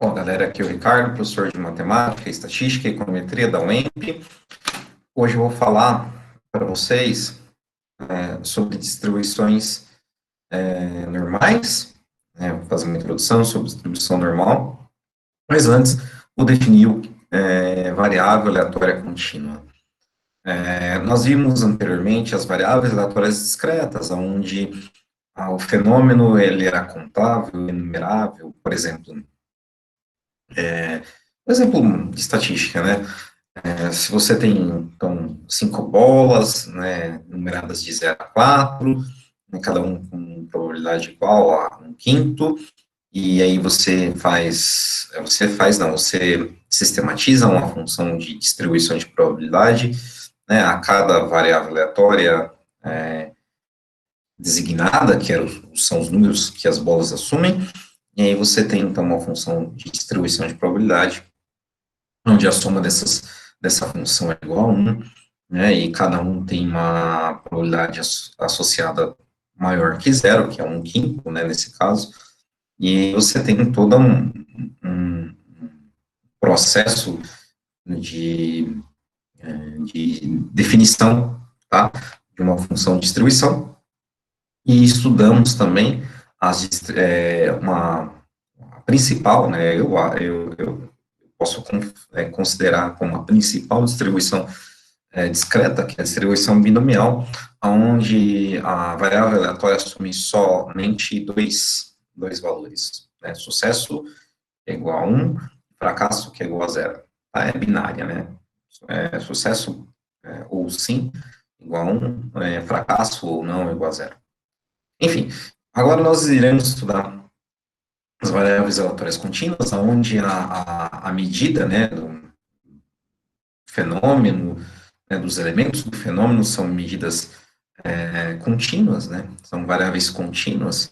Bom, galera, aqui é o Ricardo, professor de Matemática, Estatística e Econometria da UEMP. Hoje eu vou falar para vocês sobre distribuições normais, vou fazer uma introdução sobre distribuição normal, mas antes vou definir o variável aleatória contínua. Nós vimos anteriormente as variáveis aleatórias discretas, onde o fenômeno ele era contável, enumerável, por exemplo, de estatística, né? Se você tem, então, 5 bolas, né, numeradas de 0 a 4, né, cada um com probabilidade igual a 1/5, e aí você sistematiza uma função de distribuição de probabilidade, né, a cada variável aleatória designada, são os números que as bolas assumem, e aí você tem, então, uma função de distribuição de probabilidade, onde a soma dessa função é igual a 1, né, e cada um tem uma probabilidade associada maior que zero, que é 1/5, né, nesse caso, e você tem todo um processo de, de definição, tá, de uma função de distribuição, e estudamos também a principal, né, eu posso considerar como a principal distribuição discreta, que é a distribuição binomial, onde a variável aleatória assume somente dois valores, né? Sucesso é igual a 1, fracasso que é igual a 0. Tá? É binária, né? Sucesso ou sim igual a 1, fracasso ou não igual a 0. Enfim, agora nós iremos estudar as variáveis aleatórias contínuas, onde a medida, né, do fenômeno, né, dos elementos do fenômeno são medidas contínuas, né, são variáveis contínuas,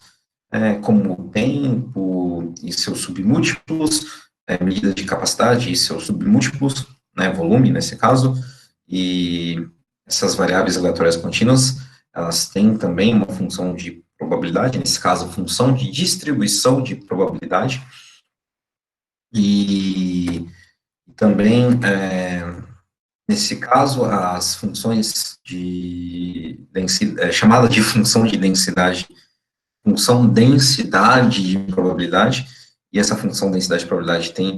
como o tempo e seus submúltiplos, medida de capacidade e seus submúltiplos, né, volume nesse caso, e essas variáveis aleatórias contínuas, elas têm também uma função de probabilidade, nesse caso, função de distribuição de probabilidade, e também, nesse caso, as funções de densidade, chamada de função densidade de probabilidade, e essa função densidade de probabilidade tem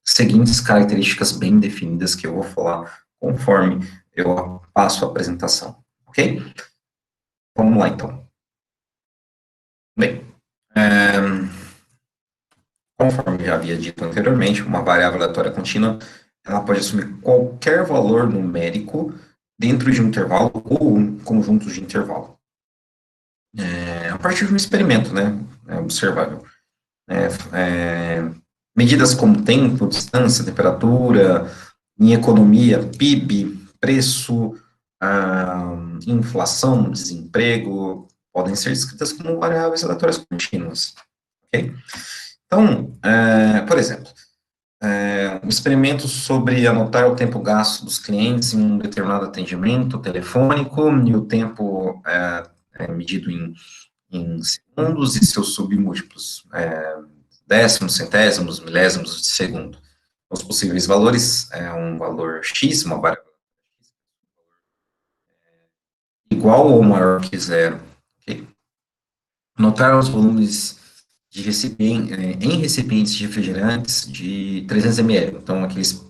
seguintes características bem definidas que eu vou falar conforme eu passo a apresentação, ok? Vamos lá, então. Bem, conforme já havia dito anteriormente, uma variável aleatória contínua, ela pode assumir qualquer valor numérico dentro de um intervalo ou um conjunto de intervalo. A partir de um experimento, né, observável. Medidas como tempo, distância, temperatura, em economia, PIB, preço, inflação, desemprego, podem ser descritas como variáveis aleatórias contínuas, ok? Então, por exemplo, um experimento sobre anotar o tempo gasto dos clientes em um determinado atendimento telefônico e o tempo medido em segundos e seus submúltiplos, décimos, centésimos, milésimos de segundo. Os possíveis valores é um valor x, uma variável igual ou maior que zero. Okay? Notar os volumes de em recipientes de refrigerantes de 300 ml. Então, aqueles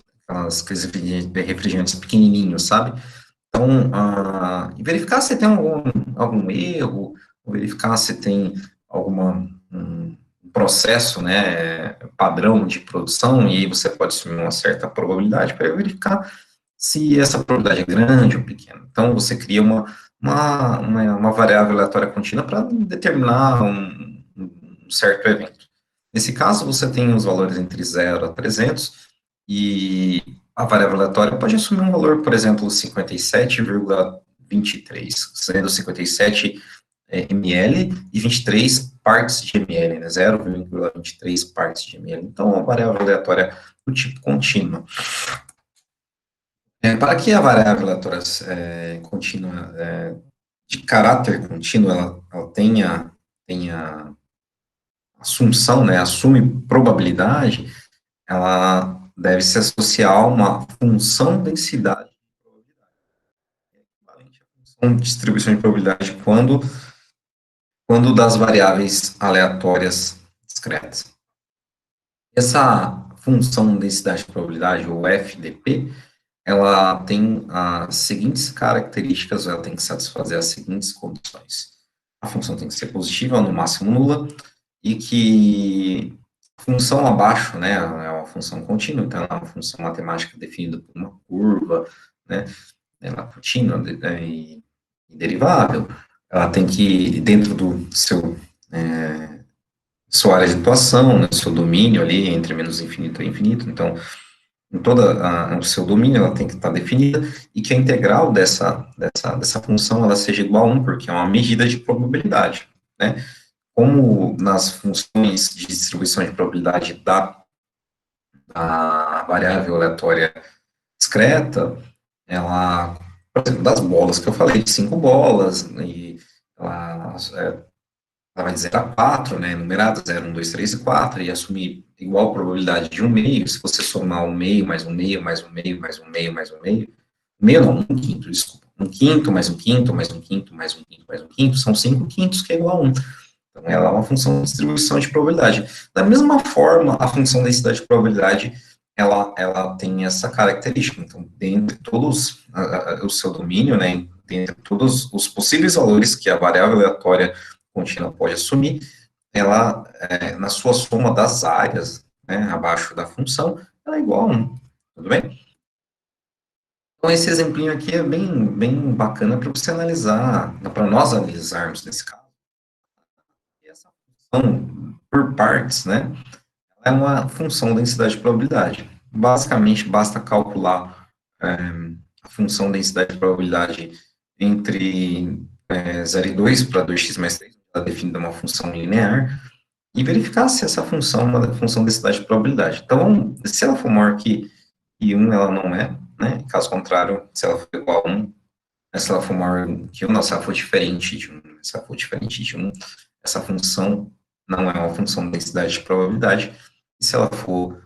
refrigerantes pequenininhos, sabe? Então, verificar se tem algum erro, verificar se tem um processo, né, padrão de produção, e aí você pode assumir uma certa probabilidade para verificar se essa probabilidade é grande ou pequena. Então, você cria uma variável aleatória contínua para determinar um certo evento. Nesse caso, você tem os valores entre 0 a 300, e a variável aleatória pode assumir um valor, por exemplo, 57,23, sendo 57 ml e 23 partes de ml, né, 0,23 partes de ml. Então, uma variável aleatória do tipo contínua. Para que a variável aleatória contínua, de caráter contínuo, ela tenha assunção, né, assume probabilidade, ela deve se associar a uma função densidade de probabilidade, equivalente à função de distribuição de probabilidade quando das variáveis aleatórias discretas. Essa função densidade de probabilidade, ou FDP, ela tem as seguintes características, ela tem que satisfazer as seguintes condições. A função tem que ser positiva, no máximo nula, e que a função abaixo, né, é uma função contínua, então é uma função matemática definida por uma curva, né, ela é contínua e derivável, ela tem que, dentro do seu sua área de atuação, né, seu domínio ali, entre menos infinito e infinito, então, em toda o seu domínio, ela tem que estar definida, e que a integral dessa função, ela seja igual a 1, porque é uma medida de probabilidade, né? Como nas funções de distribuição de probabilidade da variável aleatória discreta, ela, por exemplo, das bolas que eu falei, de 5 bolas, e ela vai dizer a 4, né, numerada, 0, 1, 2, 3 e 4, e assumir igual probabilidade de um meio, se você somar um meio, mais um meio, mais um meio, mais um meio, mais um meio, meio não, um quinto, desculpa, um quinto, mais um quinto, mais um quinto, mais um quinto, mais um quinto, são 5 quintos, que é igual a 1. Então, ela é uma função de distribuição de probabilidade. Da mesma forma, a função densidade de probabilidade, ela tem essa característica. Então, dentre todos o seu domínio, né, dentre todos os possíveis valores que a variável aleatória contínua pode assumir, ela, na sua soma das áreas, né, abaixo da função, ela é igual a 1. Tudo bem? Então, esse exemplinho aqui é bem bacana para você analisar, para nós analisarmos nesse caso. E essa função por partes, né, é uma função densidade de probabilidade. Basicamente, basta calcular a função densidade de probabilidade entre 0 e 2 para 2x mais 3, ela é definida uma função linear, e verificar se essa função é uma função densidade de probabilidade. Então, se ela for maior que 1, ela não é, né? Caso contrário, se ela for igual a 1, se ela for maior que 1, não, se ela for diferente de 1, se ela for diferente de 1, essa função não é uma função de densidade de probabilidade, e se ela for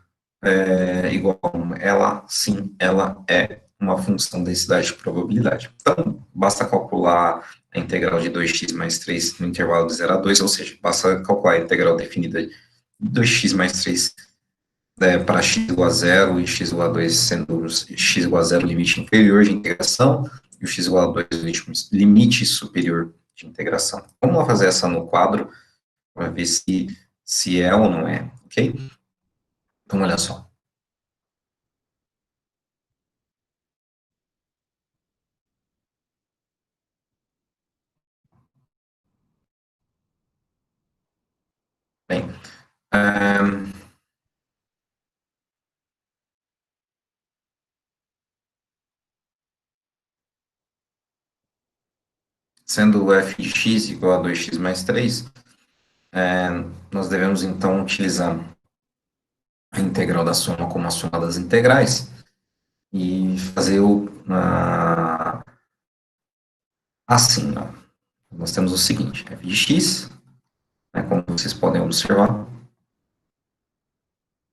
igual a 1, ela, sim, ela é uma função de densidade de probabilidade. Então, basta calcular a integral de 2x mais 3 no intervalo de 0 a 2, ou seja, basta calcular a integral definida de 2x mais 3 para x igual a 0 e x igual a 2, sendo x igual a 0 o limite inferior de integração e o x igual a 2 o limite superior de integração. Vamos lá fazer essa no quadro para ver se é ou não é, ok? Então, olha só. Bem, sendo o f de x igual a 2x mais 3, nós devemos então utilizar a integral da soma como a soma das integrais e fazer assim, ó. Nós temos o seguinte, f de x, né, como vocês podem observar,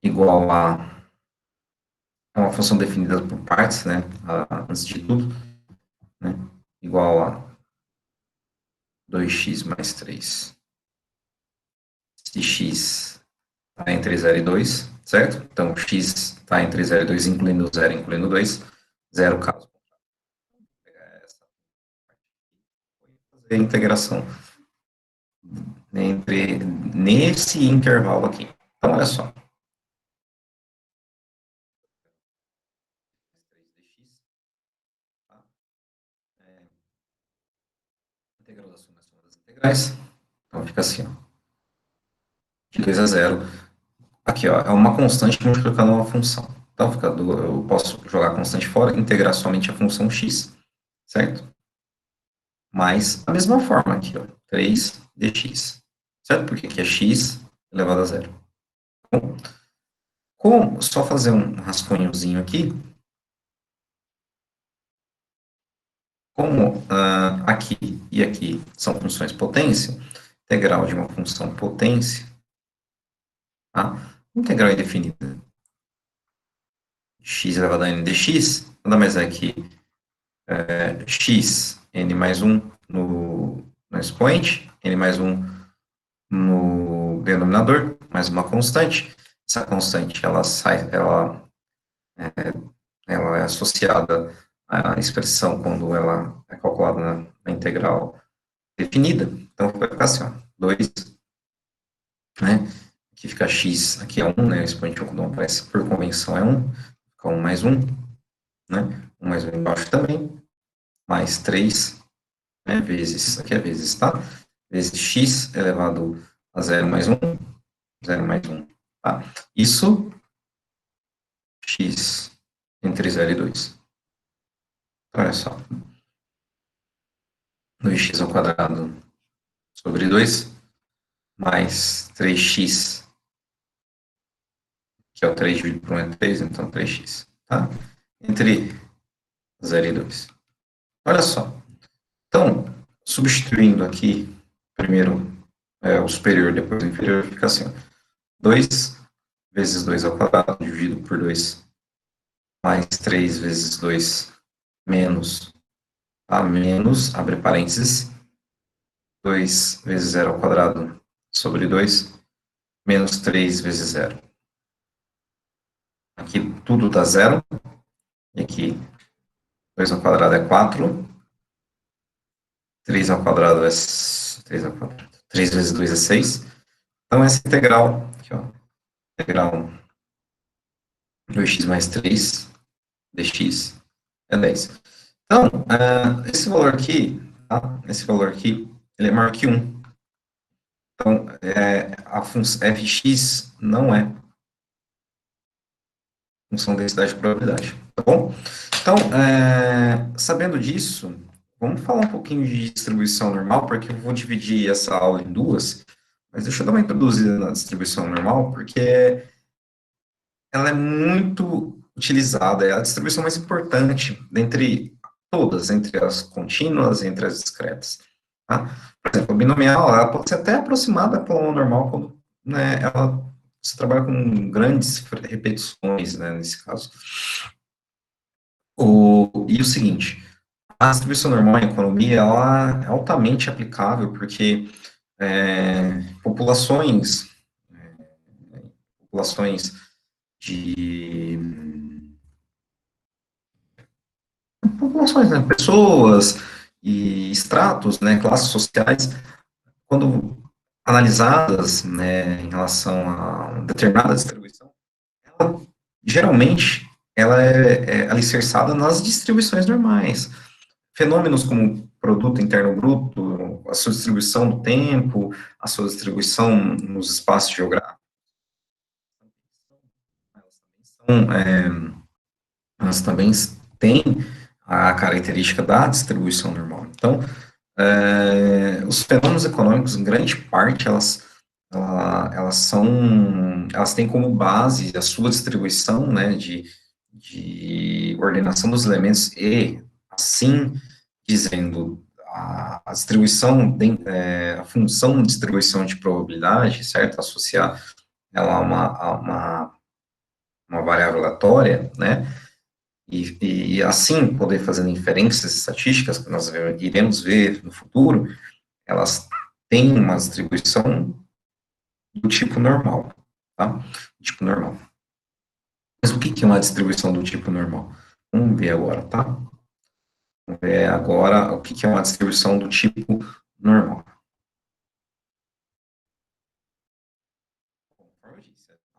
igual a uma função definida por partes, né, antes de tudo, né, igual a 2x mais 3 se x está entre 0 e 2, certo? Então, x está entre 0 e 2, incluindo 0, incluindo 2, 0 caso. Fazer a integração nesse intervalo aqui. Então, olha só. Integral da soma das integrais. Então, fica assim, ó, de 2 a 0. Aqui, ó, é uma constante multiplicando uma função. Então, eu posso jogar a constante fora, integrar somente a função x, certo? Mas, da mesma forma aqui, ó, 3 dx, certo? Porque aqui é x elevado a zero. Bom, só fazer um rascunhozinho aqui, como aqui e aqui são funções potência, integral de uma função potência tá? Integral indefinida. X elevado a n dx, nada mais é que x, n mais 1 no expoente, n mais 1 no denominador, mais uma constante. Essa constante, ela é associada à expressão quando ela é calculada na integral definida. Então, vai ficar assim, ó, 2, né? Aqui fica x, aqui é 1, né? O expoente 1 quando aparece por convenção é 1, fica 1 mais 1, né? 1 mais 1 embaixo também, mais 3, né? Vezes, aqui é vezes, tá? Vezes x elevado a 0 mais 1, 0 mais 1, tá? Isso, x entre 0 e 2. Olha só, 2x ao quadrado sobre 2, mais 3x, que é o 3 dividido por 1 é 3, então 3x, tá? Entre 0 e 2. Olha só, então, substituindo aqui, primeiro o superior, depois o inferior, fica assim, 2 vezes 2 ao quadrado, dividido por 2, mais 3 vezes 2, menos, tá? Menos, abre parênteses, 2 vezes 0 ao quadrado sobre 2, menos 3 vezes 0. Aqui tudo dá zero, e aqui 2 ao quadrado é 4, 3 ao quadrado é 3 ao quadrado, 3 vezes 2 é 6. Então, essa integral, aqui, ó, integral 2x mais 3 dx é 10. Então, esse valor aqui, tá? Esse valor aqui, ele é maior que 1. Então, a função fx não é função densidade de probabilidade, tá bom? Então, sabendo disso, vamos falar um pouquinho de distribuição normal, porque eu vou dividir essa aula em duas, mas deixa eu dar uma introduzida na distribuição normal, porque ela é muito utilizada, é a distribuição mais importante dentre todas, entre as contínuas, entre as discretas. Tá? Por exemplo, a binomial, ela pode ser até aproximada da uma normal quando, né, você trabalha com grandes repetições, né, nesse caso. E o seguinte, a distribuição normal em economia, ela é altamente aplicável, porque populações, populações de populações, né, pessoas e estratos, né, classes sociais, quando analisadas, né, em relação a determinada distribuição, ela, geralmente ela é alicerçada nas distribuições normais. Fenômenos como produto interno bruto, a sua distribuição no tempo, a sua distribuição nos espaços geográficos, são, elas também têm a característica da distribuição normal. Então, os fenômenos econômicos, em grande parte, elas têm como base a sua distribuição, né, de ordenação dos elementos e, assim dizendo, a distribuição, a função de distribuição de probabilidade, certo? Associar ela a uma variável aleatória, né? E assim poder fazer inferências estatísticas que nós iremos ver no futuro, elas têm uma distribuição do tipo normal, tá? Do tipo normal. Mas o que é uma distribuição do tipo normal? Vamos ver agora, tá? Vamos ver agora o que é uma distribuição do tipo normal.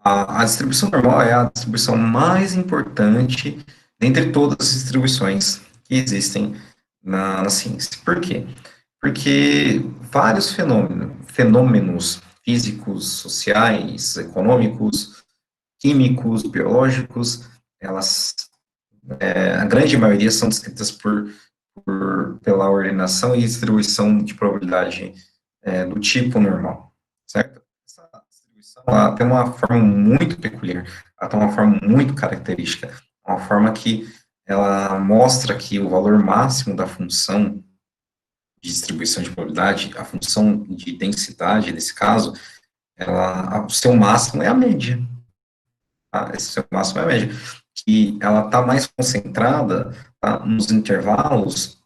A distribuição normal é a distribuição mais importante dentre todas as distribuições que existem na ciência. Por quê? Porque vários fenômenos físicos, sociais, econômicos, químicos, biológicos, a grande maioria são descritas pela ordenação e distribuição de probabilidade do tipo normal, certo? Essa distribuição ela tem uma forma muito peculiar, ela tem uma forma muito característica, uma forma que ela mostra que o valor máximo da função de distribuição de probabilidade, a função de densidade, nesse caso, o seu máximo é a média, tá? Esse seu máximo é a média, que ela está mais concentrada, tá, nos intervalos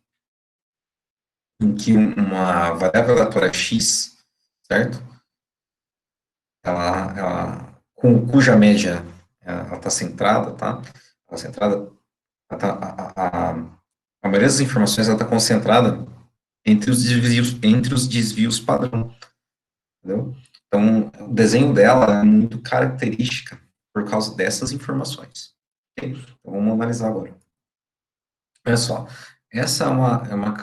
em que uma variável aleatória x, certo? Cuja média ela está centrada, tá? Ela centrada, ela tá, a maioria das informações ela está concentrada entre os desvios padrão, entendeu? Então, o desenho dela é muito característica por causa dessas informações. Ok? Então, vamos analisar agora. Olha só, essa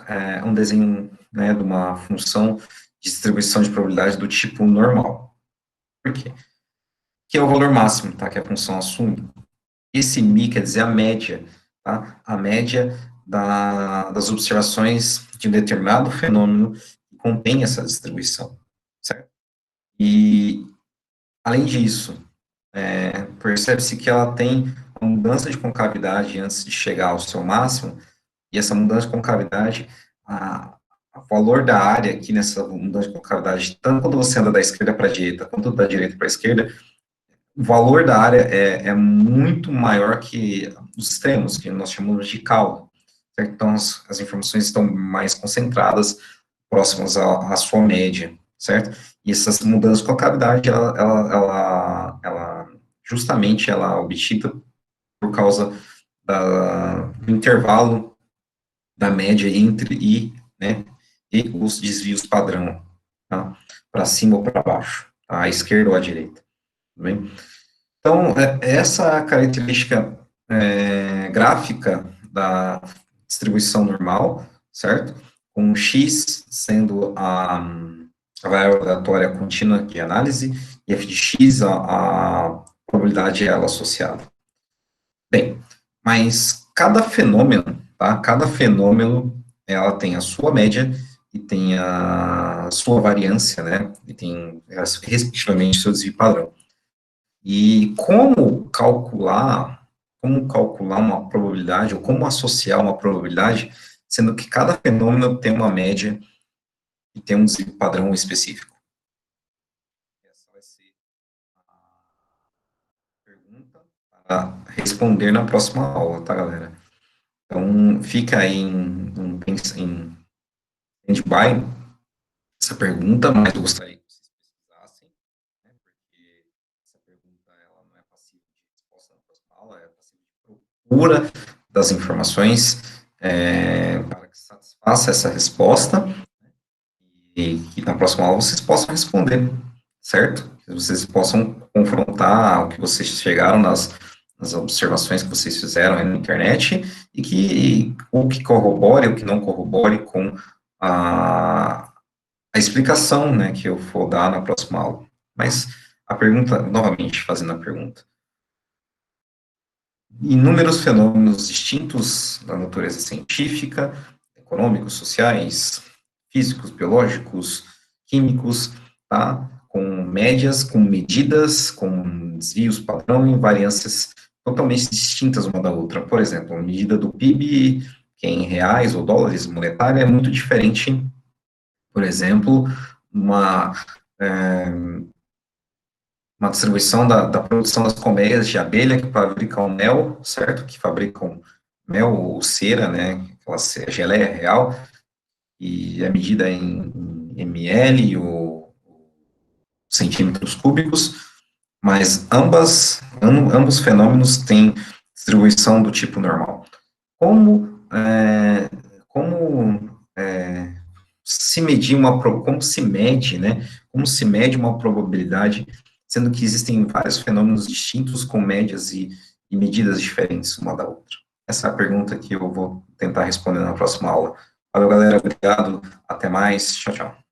é um desenho, né, de uma função de distribuição de probabilidade do tipo normal. Por quê? Que é o valor máximo, tá? Que a função assume. Esse mi quer dizer a média, tá? A média das observações de um determinado fenômeno que contém essa distribuição, certo? E, além disso, percebe-se que ela tem uma mudança de concavidade antes de chegar ao seu máximo, e essa mudança de concavidade, o valor da área aqui nessa mudança de concavidade, tanto quando você anda da esquerda para a direita, quanto da direita para a esquerda, o valor da área é muito maior que os extremos, que nós chamamos de cauda. Certo? Então, as informações estão mais concentradas, próximas à sua média, certo? E essas mudanças de concavidade, justamente, ela é obtida por causa do intervalo da média entre né, e os desvios padrão, tá? Para cima ou para baixo, tá? À esquerda ou à direita, tudo bem? Então, essa característica gráfica da distribuição normal, certo? Com x sendo a variável aleatória contínua de análise, e f de x a probabilidade a ela associada. Bem, mas cada fenômeno, tá? Cada fenômeno, ela tem a sua média e tem a sua variância, né? E tem, respectivamente, seu desvio padrão. E como calcular uma probabilidade, ou como associar uma probabilidade, sendo que cada fenômeno tem uma média e tem um desvio padrão específico? Essa vai ser a pergunta para responder na próxima aula, tá, galera? Então, fica aí em stand-by essa pergunta, mas eu gostaria que vocês pesquisassem, né, porque essa pergunta ela não é passível de resposta na próxima aula, é passível de procura das informações para que satisfaça essa resposta e que na próxima aula vocês possam responder, certo? Que vocês possam confrontar o que vocês chegaram nas observações que vocês fizeram aí na internet e que o que corrobore, o que não corrobore com a explicação, né, que eu for dar na próxima aula. Mas a pergunta, novamente, fazendo a pergunta. Inúmeros fenômenos distintos da natureza científica, econômicos, sociais, físicos, biológicos, químicos, tá? Com médias, com medidas, com desvios padrão e variâncias totalmente distintas uma da outra. Por exemplo, a medida do PIB, que é em reais ou dólares monetária, é muito diferente, por exemplo, uma, é, uma distribuição da produção das colmeias de abelha que fabricam mel, certo? Que fabricam mel ou cera, né? Aquela geleia real, e é medida em ml ou centímetros cúbicos, mas ambos fenômenos têm distribuição do tipo normal. Como se medir como se mede, né? Como se mede uma probabilidade, sendo que existem vários fenômenos distintos com médias e medidas diferentes uma da outra? Essa é a pergunta que eu vou tentar responder na próxima aula. Valeu, galera. Obrigado. Até mais. Tchau, tchau.